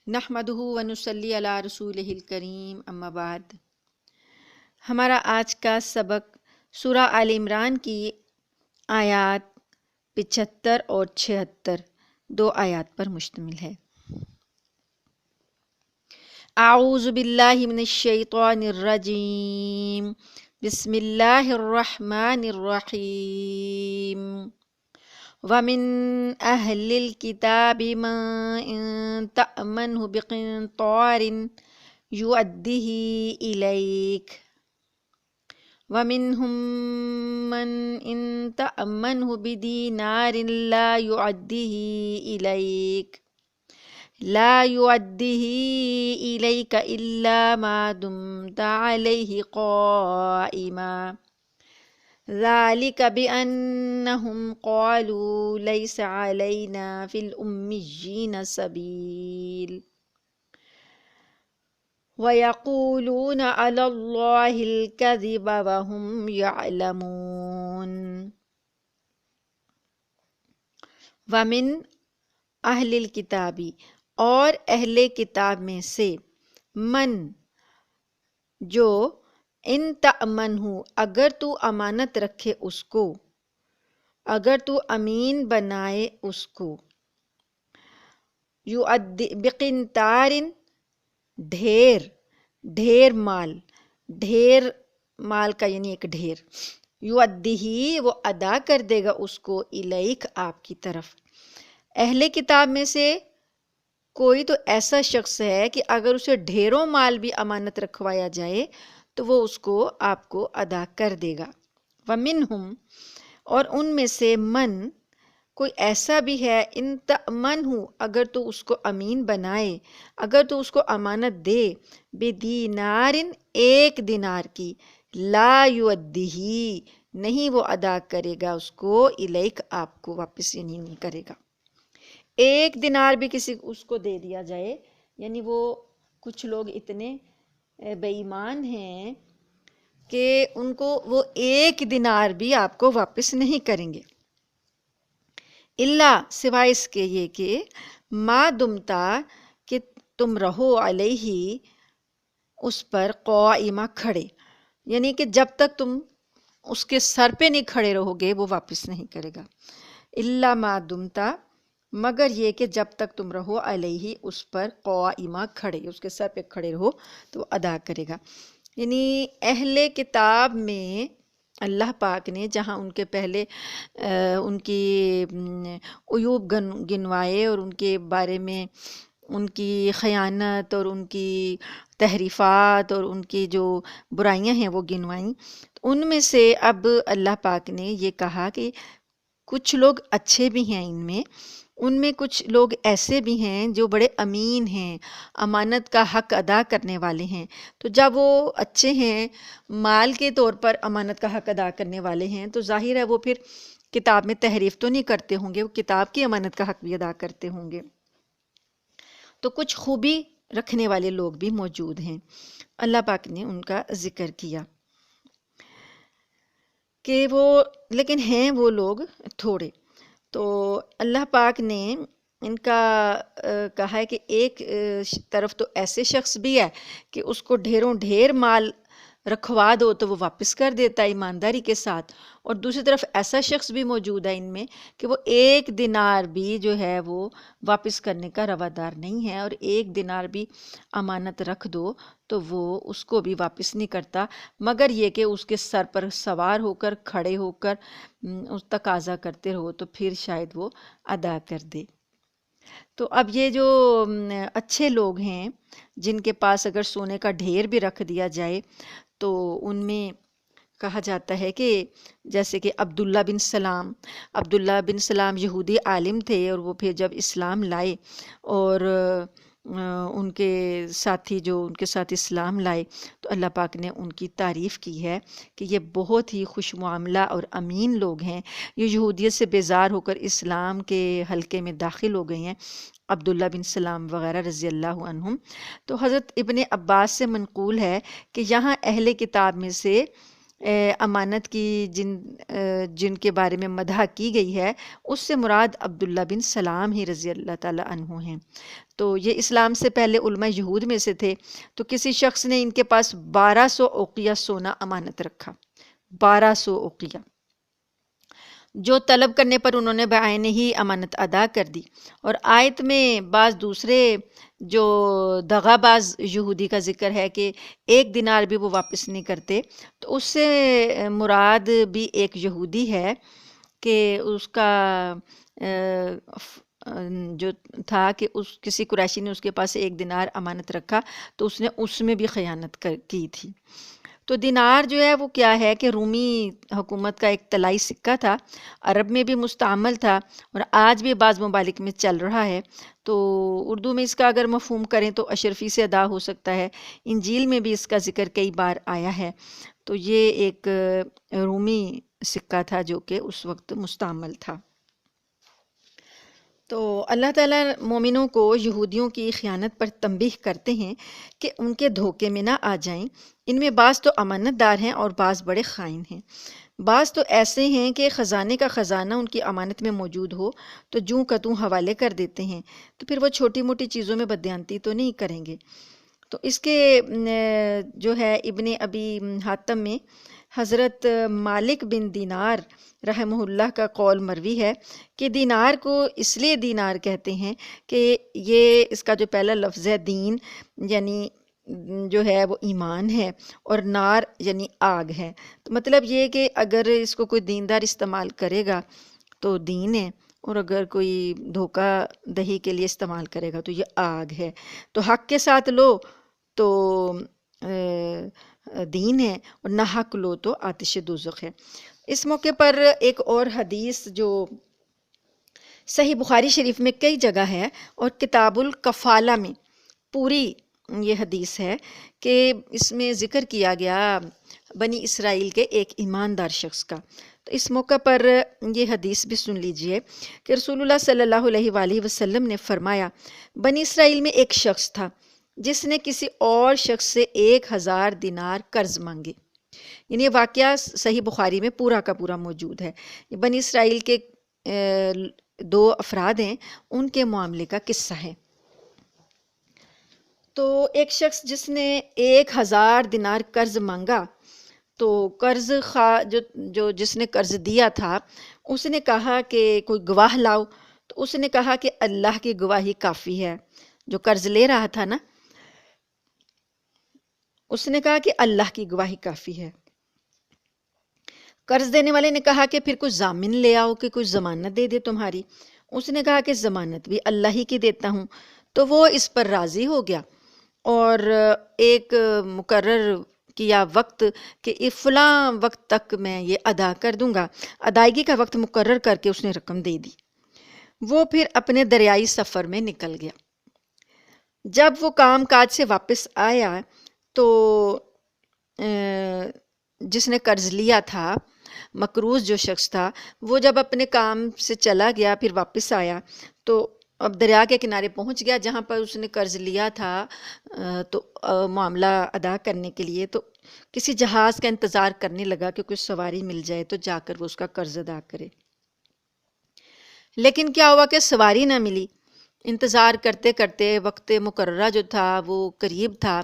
نحمدہ ونصلی علی رسولہ الکریم، اما بعد۔ ہمارا آج کا سبق سورہ آل عمران کی آیات 75 اور 76 دو آیات پر مشتمل ہے۔ اعوذ باللہ من الشیطان الرجیم، بسم اللہ الرحمن الرحیم۔ وَمِنْ أَهْلِ الْكِتَابِ مَنْ إِنْ تَأْمَنْهُ بِقِنْطَارٍ يُؤَدِّهِ إِلَيْكَ وَمِنْهُمْ مَنْ إِنْ تَأْمَنْهُ بِدِينَارٍ لَا يُؤَدِّهِ إِلَيْكَ إِلَّا مَا دُمْتَ عَلَيْهِ قَائِمًا ذَلِكَ بِأَنَّهُمْ قَالُوا لَيْسَ عَلَيْنَا فِي الْأُمِّيِّينَ سَبِيلٌ وَيَقُولُونَ عَلَى اللَّهِ الْكَذِبَ وَهُمْ يَعْلَمُونَ۔ وَمِنْ أَهْلِ الْكِتَابِ، اور اہل کتاب میں سے، من جو، ان تأمنہ اگر تو امانت رکھے اس کو، اگر تو امین بنائے اس کو، بقنطار ڈھیر مال کا یعنی ایک ڈھیر، یؤدیہ وہ ادا کر دے گا اس کو، الیک آپ کی طرف۔ اہل کتاب میں سے کوئی تو ایسا شخص ہے کہ اگر اسے ڈھیروں مال بھی امانت رکھوایا جائے تو وہ اس کو آپ کو ادا کر دے گا۔ وَمِنْهُمْ، اور ان میں سے، من کوئی ایسا بھی ہے، ان تأمنہ اگر تو اس کو امین بنائے، اگر تو اس کو امانت دے، بدینار ایک دینار کی، لا یؤدیہ نہیں وہ ادا کرے گا اس کو، الیک آپ کو واپس یعنی نہیں کرے گا۔ ایک دینار بھی کسی اس کو دے دیا جائے، یعنی وہ کچھ لوگ اتنے بے ایمان ہیں کہ ان کو وہ ایک دینار بھی آپ کو واپس نہیں کریں گے، الا سوائے اس کے یہ کہ ما دمتا کہ تم رہو علیہ اس پر، قائمہ کھڑے، یعنی کہ جب تک تم اس کے سر پہ نہیں کھڑے رہو گے وہ واپس نہیں کرے گا۔ الا ما دمتا مگر یہ کہ جب تک تم رہو علیہ اس پر، قائمہ کھڑے، اس کے سر پہ کھڑے رہو تو وہ ادا کرے گا۔ یعنی اہل کتاب میں اللہ پاک نے جہاں ان کے پہلے ان کی عیوب گنوائے اور ان کے بارے میں ان کی خیانت اور ان کی تحریفات اور ان کی جو برائیاں ہیں وہ گنوائیں، ان میں سے اب اللہ پاک نے یہ کہا کہ کچھ لوگ اچھے بھی ہیں ان میں کچھ لوگ ایسے بھی ہیں جو بڑے امین ہیں، امانت کا حق ادا کرنے والے ہیں۔ تو جب وہ اچھے ہیں، مال کے طور پر امانت کا حق ادا کرنے والے ہیں، تو ظاہر ہے وہ پھر کتاب میں تحریف تو نہیں کرتے ہوں گے، وہ کتاب کی امانت کا حق بھی ادا کرتے ہوں گے۔ تو کچھ خوبی رکھنے والے لوگ بھی موجود ہیں، اللہ پاک نے ان کا ذکر کیا کہ وہ، لیکن ہیں وہ لوگ تھوڑے۔ تو اللہ پاک نے ان کا کہا ہے کہ ایک طرف تو ایسے شخص بھی ہے کہ اس کو ڈھیر مال رکھوا دو تو وہ واپس کر دیتا ہے ایمانداری کے ساتھ، اور دوسری طرف ایسا شخص بھی موجود ہے ان میں کہ وہ ایک دینار بھی جو ہے وہ واپس کرنے کا روادار نہیں ہے، اور ایک دینار بھی امانت رکھ دو تو وہ اس کو بھی واپس نہیں کرتا، مگر یہ کہ اس کے سر پر سوار ہو کر کھڑے ہو کر اس تقاضا کرتے رہو تو پھر شاید وہ ادا کر دے۔ تو اب یہ جو اچھے لوگ ہیں جن کے پاس اگر سونے کا ڈھیر بھی رکھ دیا جائے تو ان میں کہا جاتا ہے کہ جیسے کہ عبداللہ بن سلام یہودی عالم تھے، اور وہ پھر جب اسلام لائے اور ان کے ساتھی جو ان کے ساتھ اسلام لائے تو اللہ پاک نے ان کی تعریف کی ہے کہ یہ بہت ہی خوش معاملہ اور امین لوگ ہیں، یہ یہودیت سے بیزار ہو کر اسلام کے حلقے میں داخل ہو گئے ہیں، عبداللہ بن سلام وغیرہ رضی اللہ عنہم۔ تو حضرت ابن عباس سے منقول ہے کہ یہاں اہل کتاب میں سے امانت کی جن کے بارے میں مدح کی گئی ہے، اس سے مراد عبداللہ بن سلام ہی رضی اللہ تعالیٰ عنہ ہیں۔ تو یہ اسلام سے پہلے علماء یہود میں سے تھے۔ تو کسی شخص نے ان کے پاس 1200 اوقیہ سونا امانت رکھا، 1200 اوقیہ، جو طلب کرنے پر انہوں نے بعین ہی امانت ادا کر دی۔ اور آیت میں بعض دوسرے جو دغا باز یہودی کا ذکر ہے کہ 1 دینار بھی وہ واپس نہیں کرتے، تو اس سے مراد بھی ایک یہودی ہے کہ اس کا جو تھا کہ کسی قریشی نے اس کے پاس 1 دینار امانت رکھا تو اس نے اس میں بھی خیانت کی تھی۔ تو دینار جو ہے وہ کیا ہے کہ رومی حکومت کا ایک طلائی سکہ تھا، عرب میں بھی مستعمل تھا اور آج بھی بعض ممالک میں چل رہا ہے۔ تو اردو میں اس کا اگر مفہوم کریں تو اشرفی سے ادا ہو سکتا ہے۔ انجیل میں بھی اس کا ذکر کئی بار آیا ہے۔ تو یہ ایک رومی سکہ تھا جو کہ اس وقت مستعمل تھا۔ تو اللہ تعالیٰ مومنوں کو یہودیوں کی خیانت پر تنبیہ کرتے ہیں کہ ان کے دھوکے میں نہ آ جائیں۔ ان میں بعض تو امانت دار ہیں اور بعض بڑے خائن ہیں۔ بعض تو ایسے ہیں کہ خزانے کا خزانہ ان کی امانت میں موجود ہو تو جوں کا توں حوالے کر دیتے ہیں، تو پھر وہ چھوٹی موٹی چیزوں میں بددیانتی تو نہیں کریں گے۔ تو اس کے جو ہے ابن ابی حاتم میں حضرت مالک بن دینار رحمہ اللہ کا قول مروی ہے کہ دینار کو اس لیے دینار کہتے ہیں کہ یہ اس کا جو پہلا لفظ ہے دین یعنی جو ہے وہ ایمان ہے، اور نار یعنی آگ ہے۔ تو مطلب یہ کہ اگر اس کو کوئی دیندار استعمال کرے گا تو دین ہے، اور اگر کوئی دھوکہ دہی کے لیے استعمال کرے گا تو یہ آگ ہے۔ تو حق کے ساتھ لو تو دین ہے، اور نہ حق لو تو آتش دوزخ ہے۔ اس موقع پر ایک اور حدیث جو صحیح بخاری شریف میں کئی جگہ ہے اور کتاب الکفالہ میں پوری یہ حدیث ہے کہ اس میں ذکر کیا گیا بنی اسرائیل کے ایک ایماندار شخص کا۔ تو اس موقع پر یہ حدیث بھی سن لیجئے کہ رسول اللہ صلی اللہ علیہ وآلہ وسلم نے فرمایا، بنی اسرائیل میں ایک شخص تھا جس نے کسی اور شخص سے 1000 دینار قرض مانگے۔ یعنی یہ واقعہ صحیح بخاری میں پورا کا پورا موجود ہے۔ بنی اسرائیل کے 2 افراد ہیں، ان کے معاملے کا قصہ ہے۔ تو ایک شخص جس نے 1000 دینار قرض مانگا، تو قرض جو جس نے قرض دیا تھا اس نے کہا کہ کوئی گواہ لاؤ، تو اس نے کہا کہ اللہ کی گواہی کافی ہے۔ جو قرض لے رہا تھا نا، اس نے کہا کہ اللہ کی گواہی کافی ہے۔ قرض دینے والے نے کہا کہ پھر کوئی ضامن لے آؤ کہ کوئی ضمانت دے دے تمہاری۔ اس نے کہا کہ ضمانت بھی اللہ ہی کی دیتا ہوں۔ تو وہ اس پر راضی ہو گیا اور ایک مقرر کیا وقت کہ فلاں وقت تک میں یہ ادا کر دوں گا۔ ادائیگی کا وقت مقرر کر کے اس نے رقم دے دی۔ وہ پھر اپنے دریائی سفر میں نکل گیا۔ جب وہ کام کاج سے واپس آیا تو جس نے قرض لیا تھا، مقروض جو شخص تھا، وہ جب اپنے کام سے چلا گیا پھر واپس آیا تو اب دریا کے کنارے پہنچ گیا جہاں پر اس نے قرض لیا تھا تو معاملہ ادا کرنے کے لیے، تو کسی جہاز کا انتظار کرنے لگا کہ کوئی سواری مل جائے تو جا کر وہ اس کا قرض ادا کرے۔ لیکن کیا ہوا کہ سواری نہ ملی۔ انتظار کرتے کرتے وقت مقررہ جو تھا وہ قریب تھا،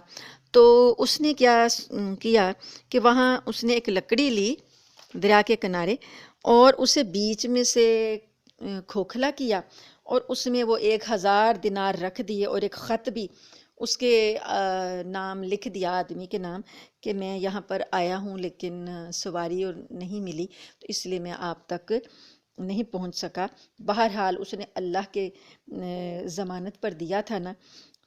تو اس نے کیا کہ وہاں اس نے ایک لکڑی لی دریا کے کنارے اور اسے بیچ میں سے کھوکھلا کیا اور اس میں وہ 1000 دینار رکھ دیے اور ایک خط بھی اس کے نام لکھ دیا، آدمی کے نام، کہ میں یہاں پر آیا ہوں لیکن سواری اور نہیں ملی تو اس لیے میں آپ تک نہیں پہنچ سکا۔ بہرحال اس نے اللہ کے ضمانت پر دیا تھا نا،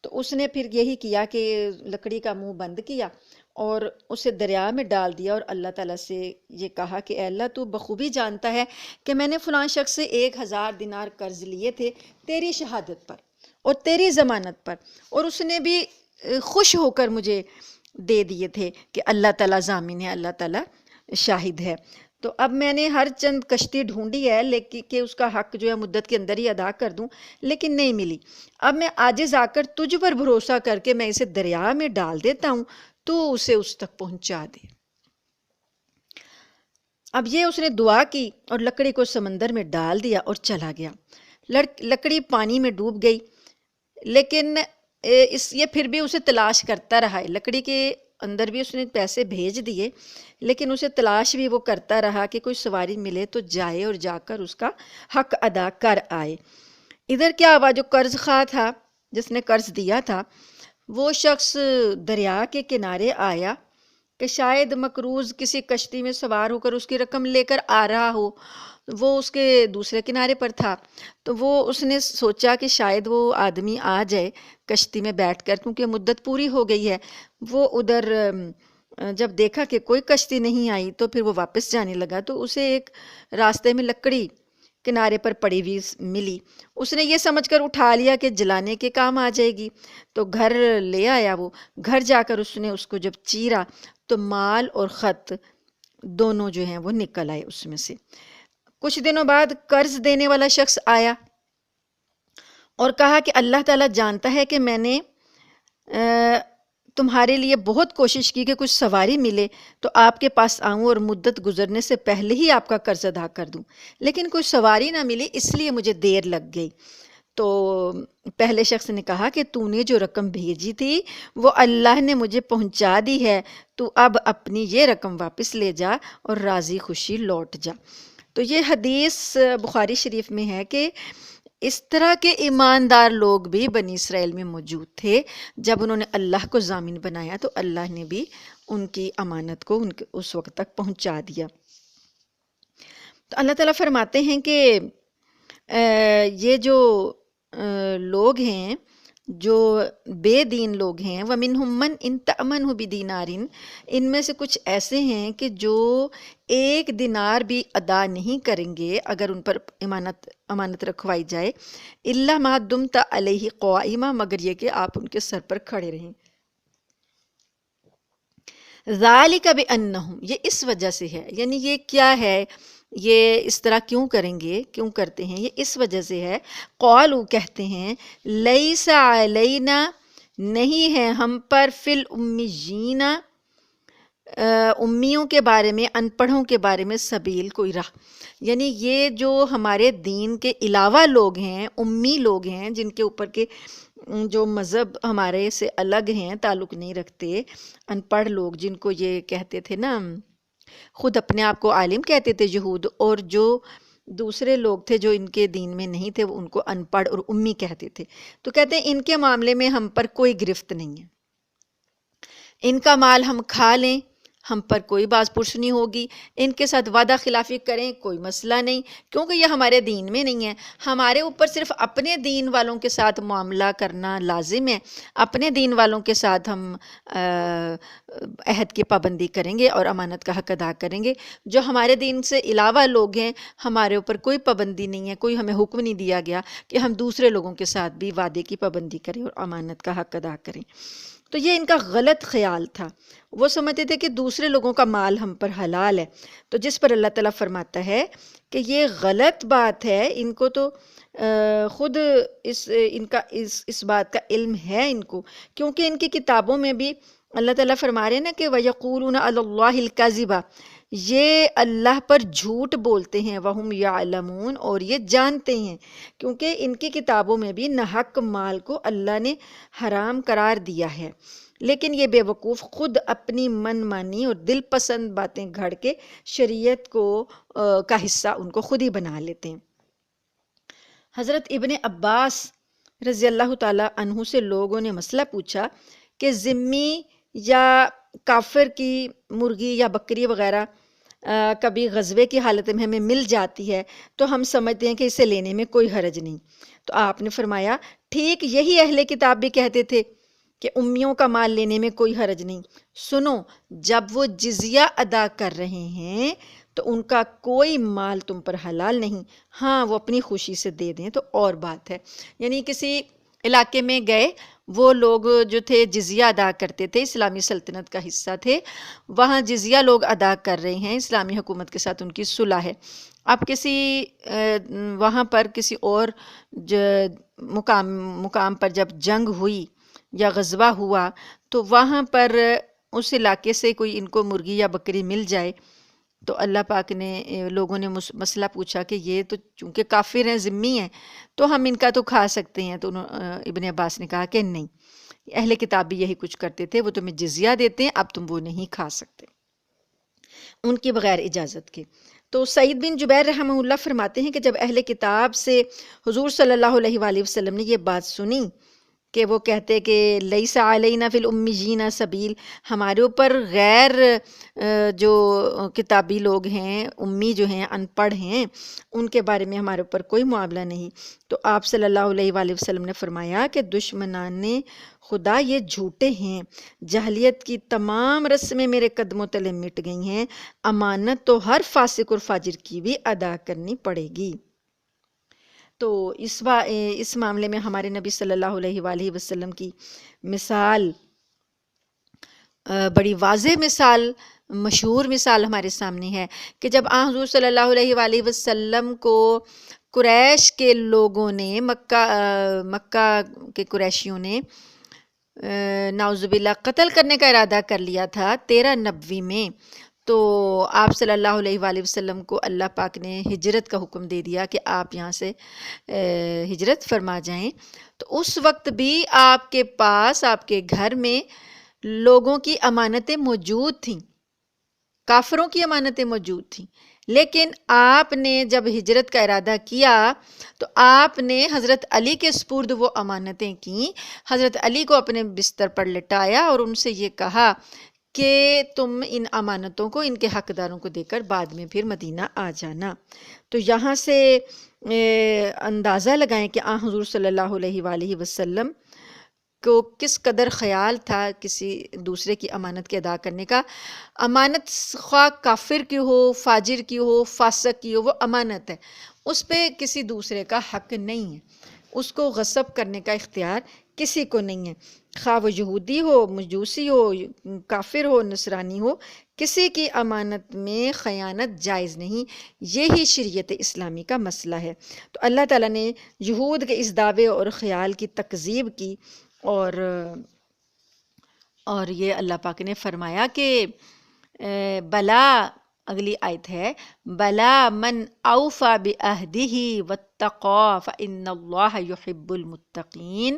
تو اس نے پھر یہی کیا کہ لکڑی کا منہ بند کیا اور اسے دریا میں ڈال دیا اور اللہ تعالیٰ سے یہ کہا کہ اے اللہ، تو بخوبی جانتا ہے کہ میں نے فلاں شخص سے 1000 دینار قرض لیے تھے تیری شہادت پر اور تیری ضمانت پر، اور اس نے بھی خوش ہو کر مجھے دے دیے تھے کہ اللہ تعالیٰ ضامن ہے، اللہ تعالیٰ شاہد ہے۔ تو اب میں نے ہر چند کشتی ڈھونڈی ہے لیکن کہ اس کا حق جو ہے مدت کے اندر ہی ادا کر دوں، لیکن نہیں ملی۔ اب میں عاجز آ کر تجھ پر بھروسہ کر کے میں اسے دریا میں ڈال دیتا ہوں، تو اسے اس تک پہنچا دے۔ اب یہ اس نے دعا کی اور لکڑی کو سمندر میں ڈال دیا اور چلا گیا۔ لکڑی پانی میں ڈوب گئی، لیکن یہ پھر بھی اسے تلاش کرتا رہا ہے۔ لکڑی کے اندر بھی اس نے پیسے بھیج دیے، لیکن اسے تلاش بھی وہ کرتا رہا کہ کوئی سواری ملے تو جائے اور جا کر اس کا حق ادا کر آئے۔ ادھر کیا ہوا، جو قرض خواہ تھا جس نے قرض دیا تھا، وہ شخص دریا کے کنارے آیا کہ شاید مقروض کسی کشتی میں سوار ہو کر اس کی رقم لے کر آ رہا ہو۔ وہ اس کے دوسرے کنارے پر تھا، تو اس نے سوچا کہ شاید وہ آدمی آ جائے کشتی میں بیٹھ کر، کیونکہ مدت پوری ہو گئی ہے۔ وہ ادھر جب دیکھا کہ کوئی کشتی نہیں آئی تو پھر وہ واپس جانے لگا، تو اسے ایک راستے میں لکڑی کنارے پر پڑی ہوئی ملی۔ اس نے یہ سمجھ کر اٹھا لیا کہ جلانے کے کام آ جائے گی، تو گھر لے آیا۔ وہ گھر جا کر اس نے اس کو جب چیرا تو مال اور خط دونوں جو ہیں وہ نکل آئے اس میں سے۔ کچھ دنوں بعد قرض دینے والا شخص آیا اور کہا کہ اللہ تعالیٰ جانتا ہے کہ میں نے تمہارے لیے بہت کوشش کی کہ کچھ سواری ملے تو آپ کے پاس آؤں اور مدت گزرنے سے پہلے ہی آپ کا قرض ادا کر دوں، لیکن کوئی سواری نہ ملی، اس لیے مجھے دیر لگ گئی۔ تو پہلے شخص نے کہا کہ تو نے جو رقم بھیجی تھی وہ اللہ نے مجھے پہنچا دی ہے، تو اب اپنی یہ رقم واپس لے جا اور راضی خوشی لوٹ جا۔ تو یہ حدیث بخاری شریف میں ہے کہ اس طرح کے ایماندار لوگ بھی بنی اسرائیل میں موجود تھے۔ جب انہوں نے اللہ کو ضامن بنایا تو اللہ نے بھی ان کی امانت کو اس وقت تک پہنچا دیا۔ تو اللہ تعالیٰ فرماتے ہیں کہ یہ جو لوگ ہیں، جو بے دین لوگ ہیں، وَمِنْهُمْ مَنْ إِنْ تَأْمَنْهُ بِدِينَارٍ، ان میں سے کچھ ایسے ہیں کہ جو ایک دینار بھی ادا نہیں کریں گے اگر ان پر امانت رکھوائی جائے، إِلَّا مَا دُمْتَ عَلَيْهِ قَائِمًا، مگر یہ کہ آپ ان کے سر پر کھڑے رہیں۔ ذَلِكَ بِأَنَّهُمْ، یہ اس وجہ سے ہے، یعنی یہ کیا ہے، یہ اس طرح کیوں کریں گے، کیوں کرتے ہیں، یہ اس وجہ سے ہے، قالوا کہتے ہیں، لیس علینا، نہیں ہے ہم پر، فی الامیین، امیوں کے بارے میں، ان پڑھوں کے بارے میں، سبیل، کوئی راہ۔ یعنی یہ جو ہمارے دین کے علاوہ لوگ ہیں، امی لوگ ہیں، جن کے اوپر کے جو مذہب ہمارے سے الگ ہیں، تعلق نہیں رکھتے، ان پڑھ لوگ، جن کو یہ کہتے تھے نا، خود اپنے آپ کو عالم کہتے تھے یہود، اور جو دوسرے لوگ تھے جو ان کے دین میں نہیں تھے وہ ان کو ان پڑھ اور امی کہتے تھے۔ تو کہتے ہیں ان کے معاملے میں ہم پر کوئی گرفت نہیں ہے، ان کا مال ہم کھا لیں، ہم پر کوئی باز پرس نہیں ہوگی، ان کے ساتھ وعدہ خلافی کریں، کوئی مسئلہ نہیں، کیونکہ یہ ہمارے دین میں نہیں ہے۔ ہمارے اوپر صرف اپنے دین والوں کے ساتھ معاملہ کرنا لازم ہے، اپنے دین والوں کے ساتھ ہم عہد کی پابندی کریں گے اور امانت کا حق ادا کریں گے۔ جو ہمارے دین سے علاوہ لوگ ہیں، ہمارے اوپر کوئی پابندی نہیں ہے، کوئی ہمیں حکم نہیں دیا گیا کہ ہم دوسرے لوگوں کے ساتھ بھی وعدے کی پابندی کریں اور امانت کا حق ادا کریں۔ تو یہ ان کا غلط خیال تھا، وہ سمجھتے تھے کہ دوسرے لوگوں کا مال ہم پر حلال ہے، تو جس پر اللہ تعالیٰ فرماتا ہے کہ یہ غلط بات ہے، ان کو تو خود اس بات کا علم ہے ان کو، کیونکہ ان کی کتابوں میں بھی اللہ تعالیٰ فرما رہے ہیں نا کہ وَيَقُولُونَ عَلَى اللَّهِ الْكَذِبَ، یہ اللہ پر جھوٹ بولتے ہیں، وَهُمْ يَعْلَمُونَ، اور یہ جانتے ہیں، کیونکہ ان کی کتابوں میں بھی ناحق مال کو اللہ نے حرام قرار دیا ہے، لیکن یہ بے وقوف خود اپنی من مانی اور دل پسند باتیں گھڑ کے شریعت کا حصہ ان کو خود ہی بنا لیتے ہیں۔ حضرت ابن عباس رضی اللہ تعالیٰ عنہ سے لوگوں نے مسئلہ پوچھا کہ ذمی یا کافر کی مرغی یا بکری وغیرہ کبھی غزوے کی حالت میں ہمیں مل جاتی ہے تو ہم سمجھتے ہیں کہ اسے لینے میں کوئی حرج نہیں، تو آپ نے فرمایا ٹھیک یہی اہل کتاب بھی کہتے تھے کہ امیوں کا مال لینے میں کوئی حرج نہیں۔ سنو، جب وہ جزیہ ادا کر رہے ہیں تو ان کا کوئی مال تم پر حلال نہیں، ہاں وہ اپنی خوشی سے دے دیں تو اور بات ہے۔ یعنی کسی علاقے میں گئے، وہ لوگ جو تھے جزیہ ادا کرتے تھے، اسلامی سلطنت کا حصہ تھے، وہاں جزیہ لوگ ادا کر رہے ہیں، اسلامی حکومت کے ساتھ ان کی صلح ہے۔ اب وہاں پر کسی اور مقام پر جب جنگ ہوئی یا غزوہ ہوا تو وہاں پر اس علاقے سے کوئی ان کو مرغی یا بکری مل جائے تو اللہ پاک نے لوگوں نے مسئلہ پوچھا کہ یہ تو چونکہ کافر ہیں، ذمہ ہیں، تو ہم ان کا تو کھا سکتے ہیں، تو ابن عباس نے کہا کہ نہیں، اہل کتاب بھی یہی کچھ کرتے تھے، وہ تمہیں جزیہ دیتے ہیں، اب تم وہ نہیں کھا سکتے ان کی بغیر اجازت کے۔ تو سعید بن جبیر رحمہ اللہ فرماتے ہیں کہ جب اہل کتاب سے حضور صلی اللہ علیہ وآلہ وسلم نے یہ بات سنی کہ وہ کہتے کہ لیس علینا فی الامیین سبیل، ہمارے اوپر غیر جو کتابی لوگ ہیں، امی جو ہیں، ان پڑھ ہیں، ان کے بارے میں ہمارے اوپر کوئی معاملہ نہیں، تو آپ صلی اللہ علیہ وآلہ وسلم نے فرمایا کہ دشمنان خدا یہ جھوٹے ہیں، جاہلیت کی تمام رسمیں میرے قدموں تلے مٹ گئی ہیں، امانت تو ہر فاسق اور فاجر کی بھی ادا کرنی پڑے گی۔ تو اس معاملے میں ہمارے نبی صلی اللہ علیہ وآلہ وسلم کی مثال، بڑی واضح مثال، مشہور مثال ہمارے سامنے ہے کہ جب حضور صلی اللہ علیہ وآلہ وسلم کو قریش کے لوگوں نے، مکہ کے قریشیوں نے نعوذ باللہ قتل کرنے کا ارادہ کر لیا تھا 13 نبوی میں، تو آپ صلی اللہ علیہ وآلہ وسلم کو اللہ پاک نے ہجرت کا حکم دے دیا کہ آپ یہاں سے ہجرت فرما جائیں۔ تو اس وقت بھی آپ کے پاس، آپ کے گھر میں لوگوں کی امانتیں موجود تھیں، کافروں کی امانتیں موجود تھیں، لیکن آپ نے جب ہجرت کا ارادہ کیا تو آپ نے حضرت علی کے سپرد وہ امانتیں کیں، حضرت علی کو اپنے بستر پر لٹایا اور ان سے یہ کہا کہ تم ان امانتوں کو ان کے حقداروں کو دے کر بعد میں پھر مدینہ آ جانا۔ تو یہاں سے اندازہ لگائیں کہ حضور صلی اللہ علیہ وآلہ وسلم کو کس قدر خیال تھا کسی دوسرے کی امانت کے ادا کرنے کا۔ امانت خواہ کافر کی ہو، فاجر کی ہو، فاسق کی ہو، وہ امانت ہے، اس پہ کسی دوسرے کا حق نہیں ہے، اس کو غصب کرنے کا اختیار کسی کو نہیں ہے، خواہ وہ یہودی ہو، مجوسی ہو، کافر ہو، نصرانی ہو، کسی کی امانت میں خیانت جائز نہیں۔ یہی شریعت اسلامی کا مسئلہ ہے۔ تو اللہ تعالیٰ نے یہود کے اس دعوے اور خیال کی تکذیب کی، اور یہ اللہ پاک نے فرمایا کہ بلا، اگلی آیت ہے بلا من اوفا بعہدہ واتقا فإن اللہ یحب المتقین،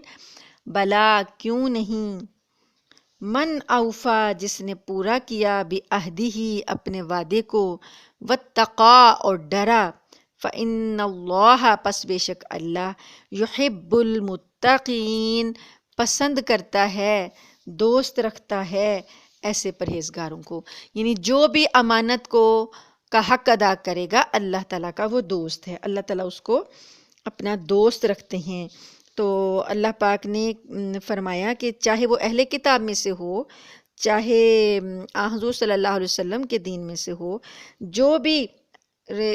بلا کیوں نہیں، من اوفا جس نے پورا کیا بعہدہ اپنے وعدے کو، واتقا اور ڈرا، فإن اللہ پس بے شک اللہ، یحب المتقین پسند کرتا ہے، دوست رکھتا ہے ایسے پرہیزگاروں کو، یعنی جو بھی امانت کا حق ادا کرے گا اللہ تعالیٰ کا وہ دوست ہے، اللہ تعالیٰ اس کو اپنا دوست رکھتے ہیں۔ تو اللہ پاک نے فرمایا کہ چاہے وہ اہل کتاب میں سے ہو، چاہے حضور صلی اللہ علیہ وسلم کے دین میں سے ہو، جو بھی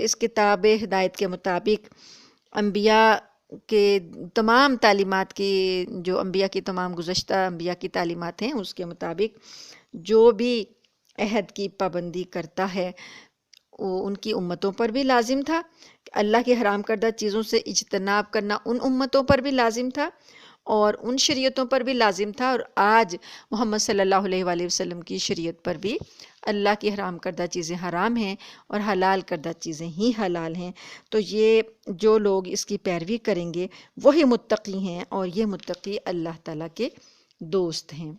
اس کتاب ہدایت کے مطابق انبیاء کے تمام تعلیمات کی، جو انبیاء کی تمام گزشتہ انبیاء کی تعلیمات ہیں اس کے مطابق جو بھی عہد کی پابندی کرتا ہے، وہ ان کی امتوں پر بھی لازم تھا، اللہ کے حرام کردہ چیزوں سے اجتناب کرنا ان امتوں پر بھی لازم تھا اور ان شریعتوں پر بھی لازم تھا، اور آج محمد صلی اللہ علیہ وآلہ وسلم کی شریعت پر بھی اللہ کی حرام کردہ چیزیں حرام ہیں اور حلال کردہ چیزیں ہی حلال ہیں۔ تو یہ جو لوگ اس کی پیروی کریں گے وہی متقی ہیں، اور یہ متقی اللہ تعالیٰ کے دوست ہیں۔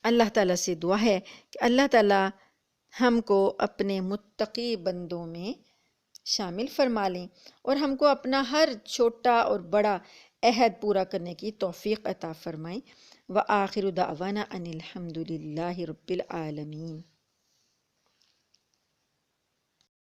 اللہ تعالیٰ سے دعا ہے کہ اللہ تعالیٰ ہم کو اپنے متقی بندوں میں شامل فرما لیں اور ہم کو اپنا ہر چھوٹا اور بڑا عہد پورا کرنے کی توفیق عطا فرمائیں۔ وآخر دعوانا ان الحمد للہ رب العالمین۔